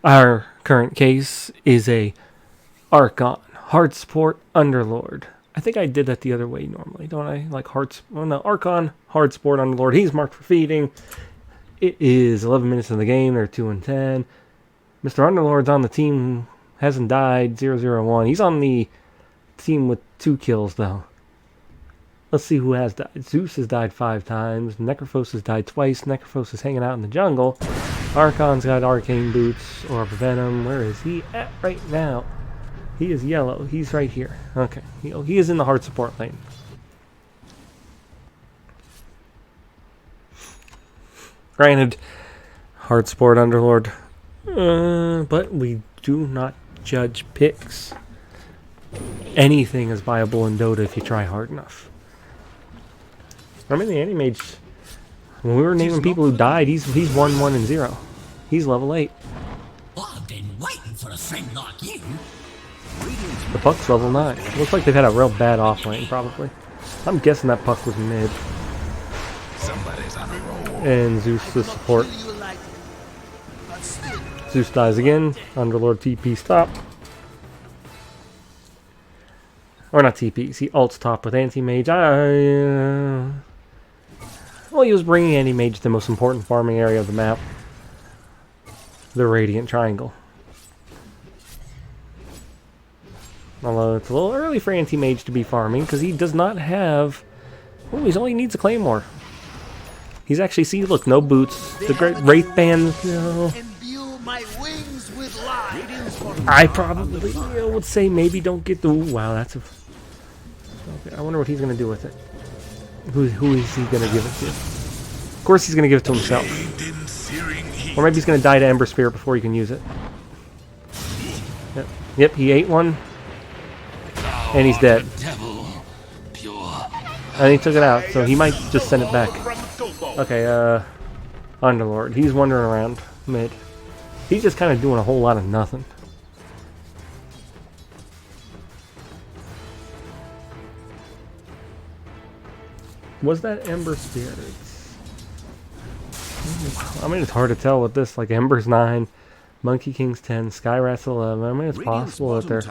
Our current case is a Archon, hard support, Underlord. I think I did that the other way normally, don't I? Like Archon, hard support, Underlord. He's marked for feeding. It is 11 minutes in the game. They're 2-10. Mr. Underlord's on the team, hasn't died, 0-0-1. He's on the team with 2 kills, though. Let's see who has died. Zeus has died 5 times. Necrophos has died twice. Necrophos is hanging out in the jungle. Archon's got arcane boots or venom. Where is he at right now? He is yellow. He's right here. Okay. He is in the hard support lane. Granted, hard support Underlord. But we do not judge picks. Anything is viable in Dota if you try hard enough. Remember the anti-mage, when we were naming people who died, he's 1-1-0. He's level 8. I've been waiting for a friend like you. The Puck's level 9. Looks like they've had a real bad offlane, probably. I'm guessing that Puck was mid. Somebody's on a roll. And Zeus the support. Zeus dies again. Underlord TP stop. Or not TPs. He ults top with anti-mage. Well, he was bringing anti-mage to the most important farming area of the map. The Radiant Triangle. Although it's a little early for anti-mage to be farming, because he does not have... Oh, he only needs a Claymore. He's actually... See, look, no boots. The great Wraith Band... No. I probably would say maybe don't get the... Ooh, wow, that's a... Okay, I wonder what he's going to do with it. Who is he going to give it to? Of course he's going to give it to himself. Or maybe he's going to die to Ember Spirit before he can use it. Yep, he ate one. And he's dead. And he took it out, so he might just send it back. Okay, Underlord. He's wandering around mid. He's just kind of doing a whole lot of nothing. Was that Ember Spirits? I mean, it's hard to tell with this. Like, Ember's 9, Monkey King's 10, Skyrat's 11. I mean, it's possible that they're...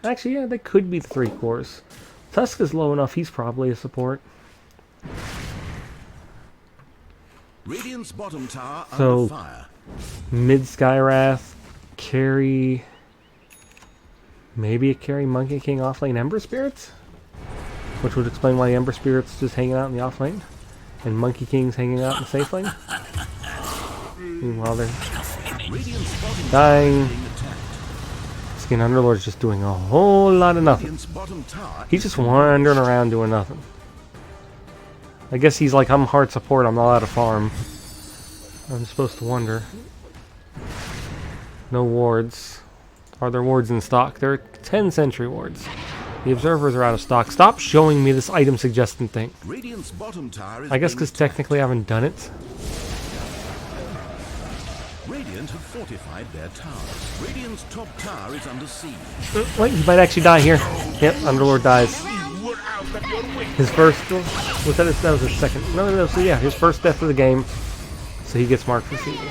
Actually, yeah, they could be the 3 cores. Tusk is low enough, he's probably a support. Radiant's bottom tower So, under fire. Mid Skyrath, carry... Maybe a carry Monkey King offlane Ember Spirits? Which would explain why Ember Spirit's just hanging out in the offlane. And Monkey King's hanging out in the safe lane. Meanwhile, they're dying. Skin Underlord's just doing a whole lot of nothing. He's just wandering around doing nothing. I guess he's like, I'm hard support, I'm not allowed to farm. I'm supposed to wonder. No wards. Are there wards in stock? There are 10 sentry wards. The observers are out of stock. Stop showing me this item suggestion thing. I guess because technically I haven't done it. Radiant have fortified their towers. Radiant's top tower is under siege. Wait, he might actually die here. Yep, Underlord dies. His first... Was that was his second? No, so yeah, his first death of the game. So he gets marked for season.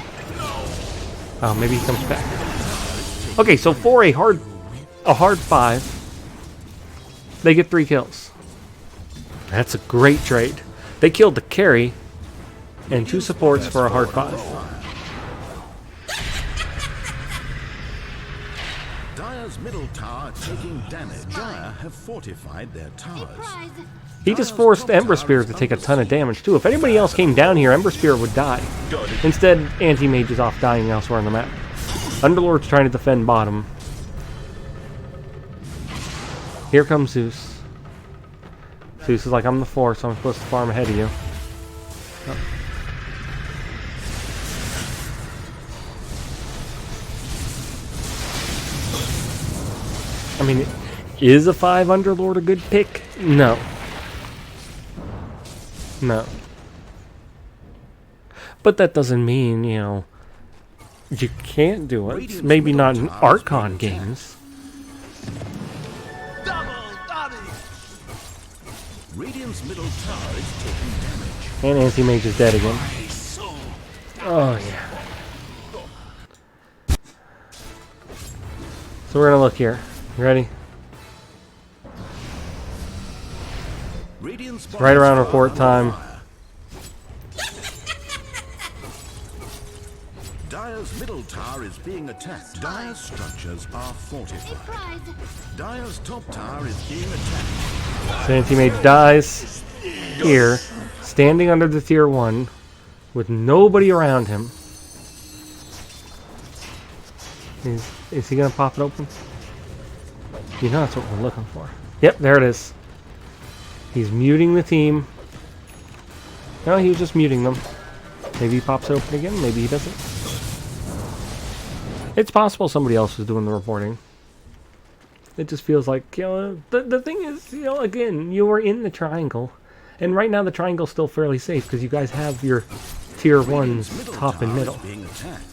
Oh, maybe he comes back. Okay, so for a hard 5... They get 3 kills. That's a great trade. They killed the carry and 2 supports for a hard 5. Dire's middle tower taking damage. Dire have fortified their towers. He just forced Ember Spirit to take a ton of damage too. If anybody else came down here, Ember Spirit would die. Instead, Anti-Mage is off dying elsewhere on the map. Underlord's trying to defend bottom. Here comes Zeus. Zeus is like, I'm the 4, so I'm supposed to farm ahead of you. Oh. I mean, is a 5 Underlord a good pick? No. No. But that doesn't mean, you know, you can't do it. Maybe not in Archon games. Radiant's middle tower is taking damage. And Anti-Mage is dead again. Oh, yeah. So we're gonna look here. You ready? Radiant's It's right around bottom tower report time. under fire. Dire's middle tower is being attacked. Dire's structures are fortified. Dire's top tower is being attacked. So anti-mage dies here, standing under the tier 1 with nobody around him. Is he gonna pop it open? You know that's what we're looking for. Yep, there it is. He's muting the team. No, he was just muting them. Maybe he pops it open again, maybe he doesn't. It's possible somebody else was doing the reporting. It just feels like, you know, the thing is, you know, again, you were in the triangle. And right now the triangle's still fairly safe because you guys have your tier 1s top and middle. Being attacked.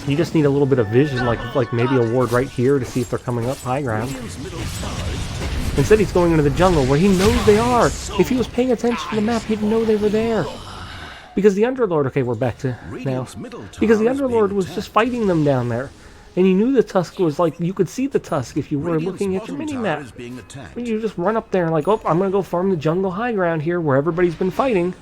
You just need a little bit of vision, like maybe a ward right here to see if they're coming up high ground. Radiant's middle tower is Instead he's going into the jungle where he knows they are. If he was paying attention to the map, he'd know they were there. Because the Underlord, okay, we're back to now. Radiant's middle tower Because the is being Underlord was attacked. just fighting them down there. And he knew the Tusk was like, you could see the Tusk if you were Radiant's looking at your bottom tower mini-map. is being attacked. You just run up there and like, oh, I'm going to go farm the jungle high ground here where everybody's been fighting.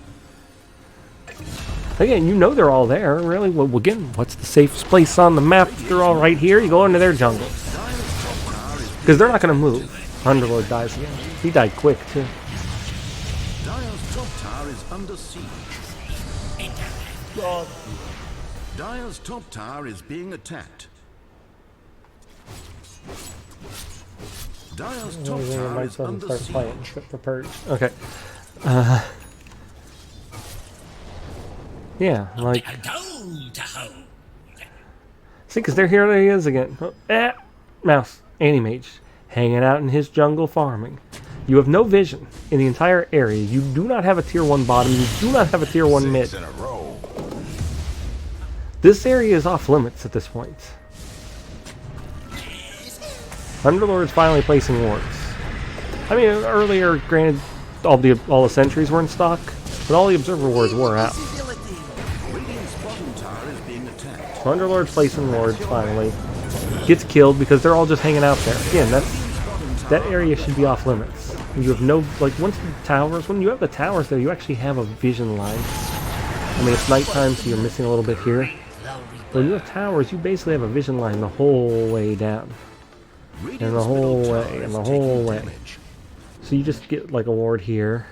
Again, you know they're all there, really. Well, again, what's the safest place on the map? If they're all right here, you go into their jungle. Because they're not going to move. Underlord dies again. He died quick, too. Dire's top tower is under siege. Dire's top tower is being attacked. Dire's top tower is under siege. Okay. Yeah, like... Go to home. See, because here he is again. Oh, mouse. Anti-mage. Hanging out in his jungle farming. You have no vision in the entire area. You do not have a tier 1 bottom. You do not have a tier 1 mid. 6 in a row. This area is off limits at this point. Underlord's finally placing wards. I mean, earlier, granted, all the sentries were in stock, but all the observer wards were out. Radiant's bottom tower is being attacked. So Underlord's placing wards finally. Gets killed because they're all just hanging out there. Again, that area should be off limits. You have no, like, once the towers, when you have the towers there, you actually have a vision line. I mean, it's nighttime, so you're missing a little bit here. When you have towers, you basically have a vision line the whole way down. And the whole way, and the whole way. So you just get, like, a ward here.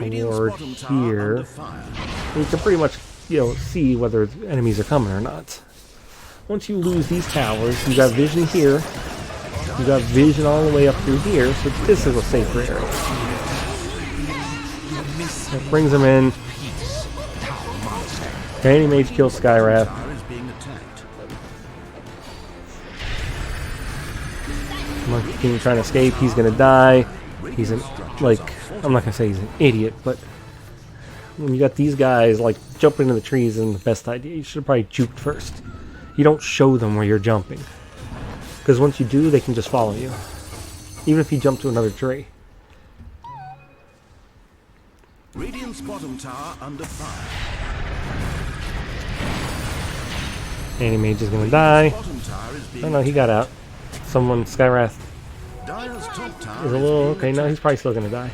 A ward here. And you can pretty much, you know, see whether enemies are coming or not. Once you lose these towers, you got vision here. You got vision all the way up through here, so this is a safer area. That brings them in. Anti-mage kills Skywrath. Tower is being attacked. Monkey King trying to escape. He's gonna die. He's an, like, I'm not gonna say he's an idiot, but when you got these guys like jumping into the trees isn't the best idea. You should have probably juked first. You don't show them where you're jumping, because once you do, they can just follow you, even if you jump to another tree. Radiant's bottom tower under fire. Anti-mage is gonna die. Bottom tower is being Oh no, he got out. Someone, Skywrath, Dire's top tower is a little, okay, no, he's probably still gonna die.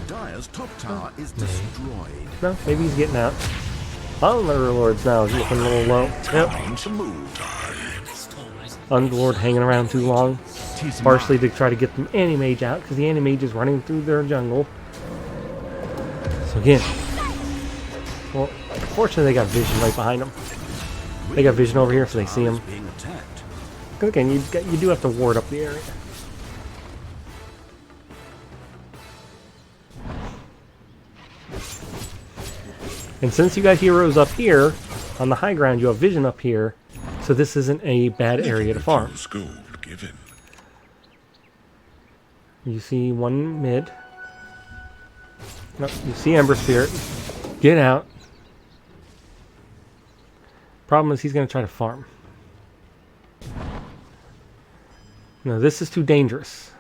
Dire's top tower is destroyed. No, maybe he's getting out. Oh, Underlord's now looking a little low. Yep. Time to move. Underlord hanging around too long. Partially to try to get the anti-mage out, because the anti-mage is running through their jungle. So again, well, fortunately they got vision right behind them. They got vision over here, so they see him. Being attacked. Because again, you do have to ward up the area. And since you got heroes up here, on the high ground, you have vision up here, so this isn't a bad area to farm. Gold given. You see one mid. Nope, you see Ember Spirit. Get out. Problem is he's going to try to farm. No, this is too dangerous.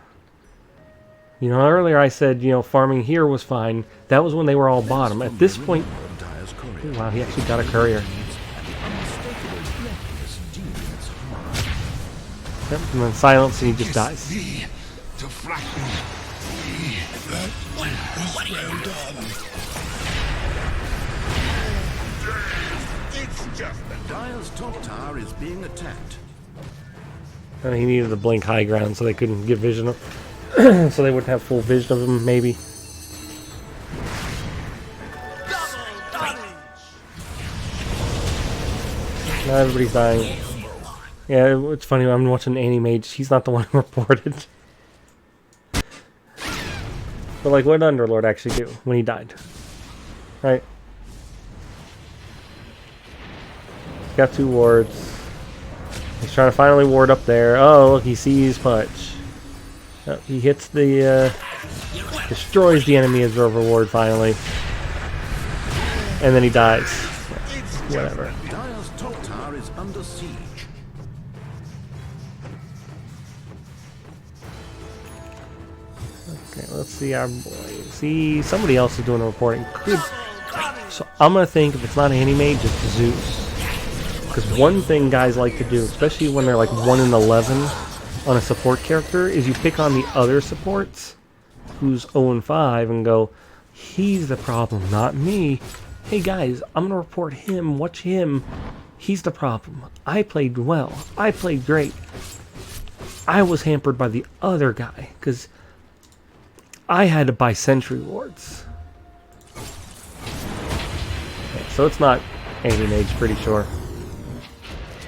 You know, earlier I said, you know, farming here was fine. That was when they were all bottom. At this point... Dire's courier. Wow, he actually got a courier. Yep, and then silence, and he just dies. See, to flatten. That is well done. It's just that Dire's top tower is being attacked. And he needed to blink high ground so they couldn't get vision of so they wouldn't have full vision of him, maybe. Now everybody's dying. Yeah, it's funny, I'm watching Anti-Mage, he's not the one who reported. But like, what did Underlord actually do when he died? Right? He's got 2 wards. He's trying to finally ward up there. Oh, look, he sees Punch. Oh, he hits the, destroys the enemy as overward finally. And then he dies. Whatever. Dire's top tower is under siege. Okay, let's see our boy. See, somebody else is doing the reporting. So I'm gonna think if it's not Anti-Mage, it's Zeus. Because one thing guys like to do, especially when they're like 1 in 11 on a support character, is you pick on the other supports who's 0 and 5 and go, he's the problem, not me. Hey guys, I'm gonna report him, watch him. He's the problem. I played well. I played great. I was hampered by the other guy, because I had to buy sentry wards. Okay, so it's not Anti-Mage, pretty sure.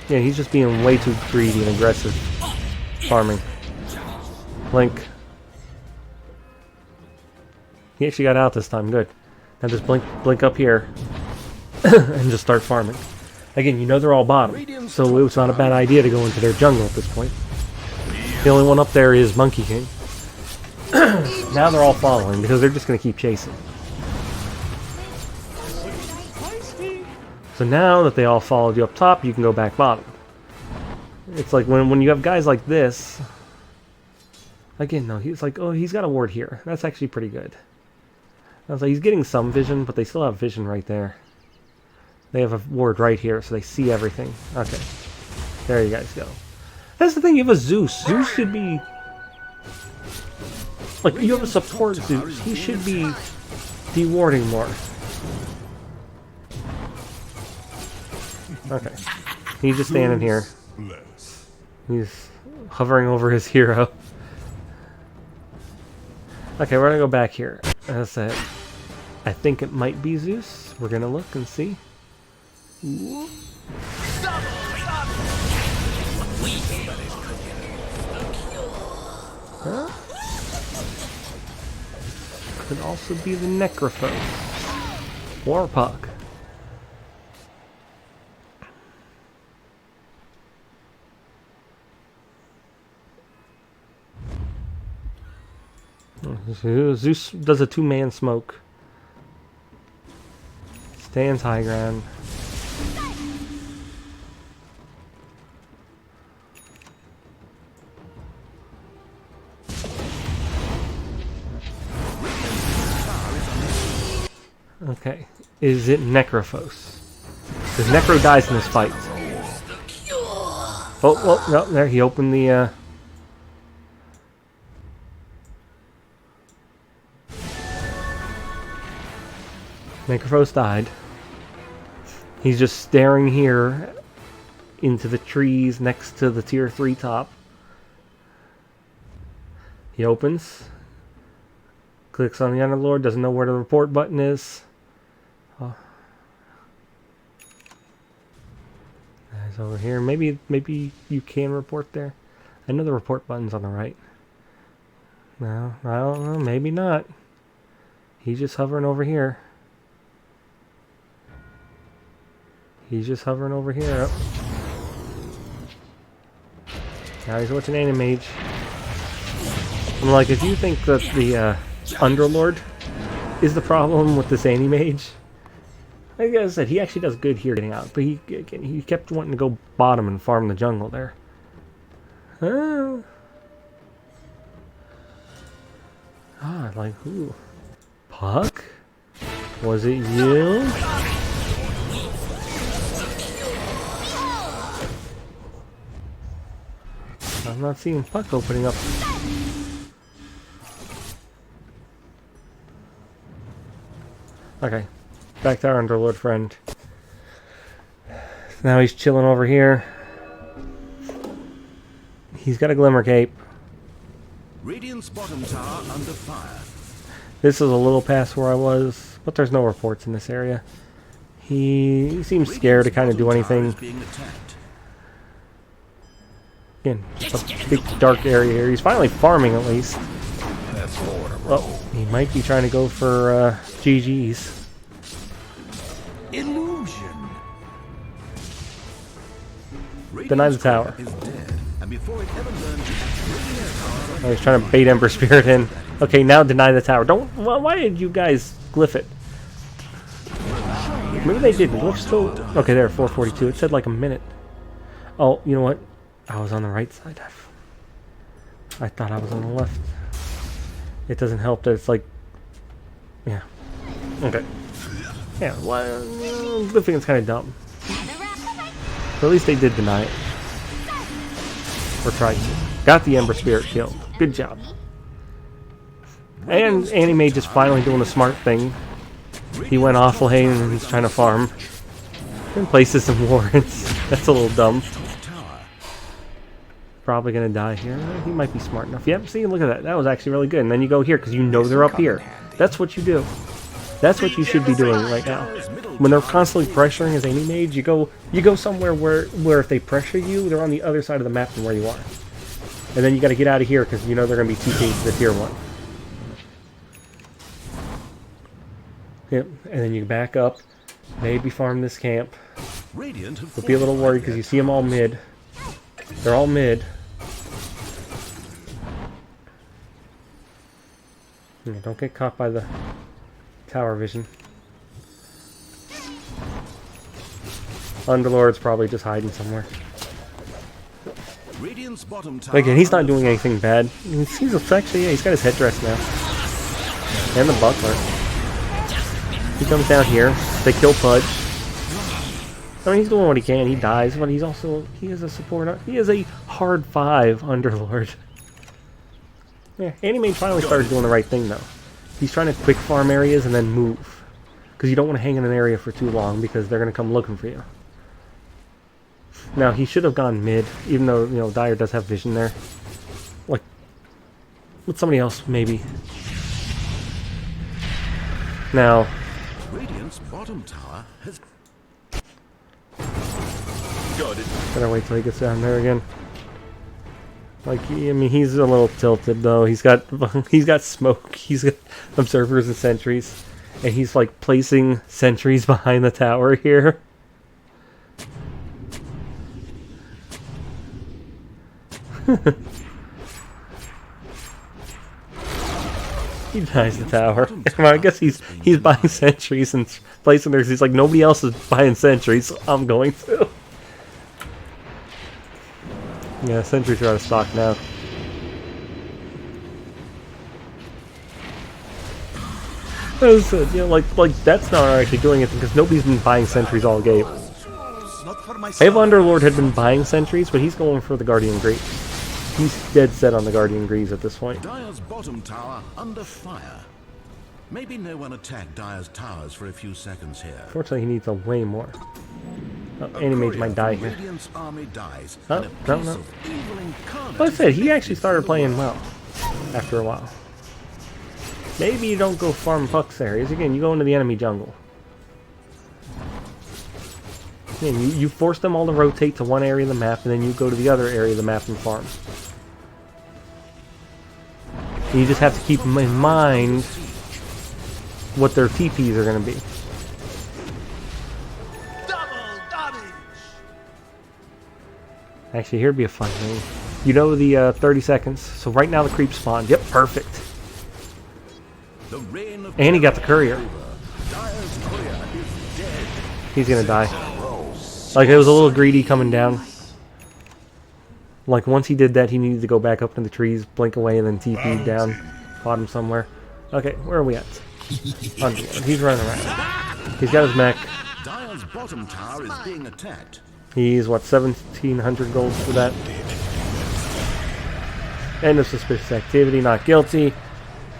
Yeah, he's just being way too greedy and aggressive. Farming. Blink. He actually got out this time, good. Now just blink up here. And just start farming. Again, you know they're all bottom, so it was not a bad idea to go into their jungle at this point. The only one up there is Monkey King. Now they're all following, because they're just going to keep chasing. So now that they all followed you up top, you can go back bottom. It's like when you have guys like this. Again, no, he's like, oh, he's got a ward here. That's actually pretty good. I was like, he's getting some vision, but they still have vision right there. They have a ward right here, so they see everything. Okay. There you guys go. That's the thing, you have a Zeus. Zeus should be... Like, you have a support Zeus. He should be dewarding more. Okay. He's just standing here. He's hovering over his hero. Okay, we're gonna go back here. As I said, I think it might be Zeus. We're gonna look and see. Ooh. Huh? Could also be the Necrophos. Or Puck. Zeus does a 2-man smoke. Stands high ground. Okay. Is it Necrophos? Because Necro dies in this fight. Oh, no, there, he opened the, Necrophos died. He's just staring here into the trees next to the tier 3 top. He opens. Clicks on the Underlord, doesn't know where the report button is. Oh. He's over here. Maybe you can report there. I know the report button's on the right. No, I don't know. Maybe not. He's just hovering over here. He's just hovering over here. Oh. Now he's watching Anti-Mage. I'm like, if you think that the Underlord is the problem with this Anti-Mage, like I said, he actually does good here getting out, but he kept wanting to go bottom and farm the jungle there. Like who? Puck? Was it you? I'm not seeing puck opening up. Okay, back to our Underlord friend. Now he's chilling over here. He's got a Glimmer Cape. Radiant's bottom tower under fire. This is a little past where I was, but there's no reports in this area. He seems scared to kind of do anything. Again, a big dark area here. He's finally farming at least. That's horrible. Oh, he might be trying to go for GG's. Illusion. Deny the tower. Is dead, and before it ever learned to Oh, he's trying to bait Ember Spirit in. Okay, now deny the tower. Don't. Why did you guys glyph it? Maybe they didn't. Glyph still. Okay, there, 442. It said like a minute. Oh, you know what? I was on the right side. I thought I was on the left. It doesn't help that it's like. Yeah. Okay. Yeah. Well, glyphing is kind of dumb. But at least they did deny it. Or tried to. Got the Ember Spirit killed. Good job. And Anime just finally doing a smart thing. He went off lane and he's trying to farm. And places some warrants. That's a little dumb. Probably gonna die here. He might be smart enough. Yep, see, look at that. That was actually really good. And then you go here because you know they're up here. That's what you do. That's what you should be doing right now. When they're constantly pressuring as any mage, you go somewhere where if they pressure you, they're on the other side of the map than where you are. And then you got to get out of here because you know they're going to be TK'd to the tier 1. Yep, and then you back up, maybe farm this camp. But be a little worried because you see them all mid. They're all mid. Yeah, don't get caught by the tower vision. Underlord's probably just hiding somewhere. Again, he's not doing anything bad. He's actually, yeah, he's got his headdress now. And the buckler. He comes down here. They kill Pudge. I mean, he's doing what he can. He dies, but he is a support. He is a hard 5 Underlord. Yeah, Anime finally started doing the right thing, though. He's trying to quick farm areas and then move. Because you don't want to hang in an area for too long because they're going to come looking for you. Now, he should have gone mid, even though, you know, Dyer does have vision there. Like, with somebody else, maybe. Now, Radiant's bottom tower has better wait till he gets down there again. Like, I mean, he's a little tilted, though. He's got smoke, he's got observers and sentries, and he's, like, placing sentries behind the tower here. He denies the tower. Well, I guess he's buying sentries and placing theirs. He's like, nobody else is buying sentries, so I'm going to. Yeah, sentries are out of stock now. As I said, you know, like that's not actually doing anything because nobody's been buying sentries all game. If Underlord had been buying sentries, but he's going for the Guardian Greaves. He's dead set on the Guardian Greaves at this point. Dyer's bottom tower under fire. Maybe no one attacked Dyer's towers for a few seconds here. Fortunately, he needs a way more. Oh, Animage might die here. Army dies, Oh, no. Like I said, he actually started playing well after a while. Maybe you don't go farm Puck's areas. Again, you go into the enemy jungle. Again, you force them all to rotate to one area of the map, and then you go to the other area of the map and farm. And you just have to keep in mind what their TPs are going to be. Actually, here'd be a fun thing. You know the 30 seconds. So right now the creep spawned. Yep, perfect. And he got the courier. He's going to die. Like, it was a little greedy coming down. Like, once he did that, he needed to go back up in the trees, blink away, and then TP down. Fought him somewhere. Okay, where are we at? Underlord. He's running around. He's got his mech. Dyer's bottom tower is being attacked. He's, what, 1,700 gold for that? End of suspicious activity. Not guilty.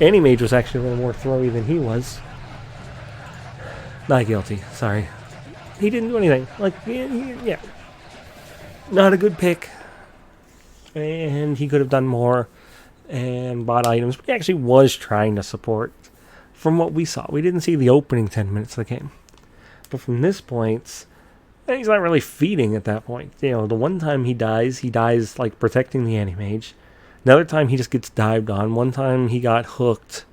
Anti-Mage was actually a little more throwy than he was. Not guilty. Sorry. He didn't do anything. Like, yeah. Not a good pick. And he could have done more and bought items. But he actually was trying to support from what we saw. We didn't see the opening 10 minutes of the game. But from this point, he's not really feeding at that point. You know, the one time he dies like protecting the anti-mage. Another time he just gets dived on. One time he got hooked.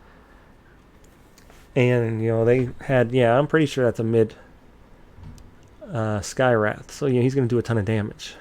And, you know, they had, I'm pretty sure that's a mid Sky Wrath. So, he's going to do a ton of damage.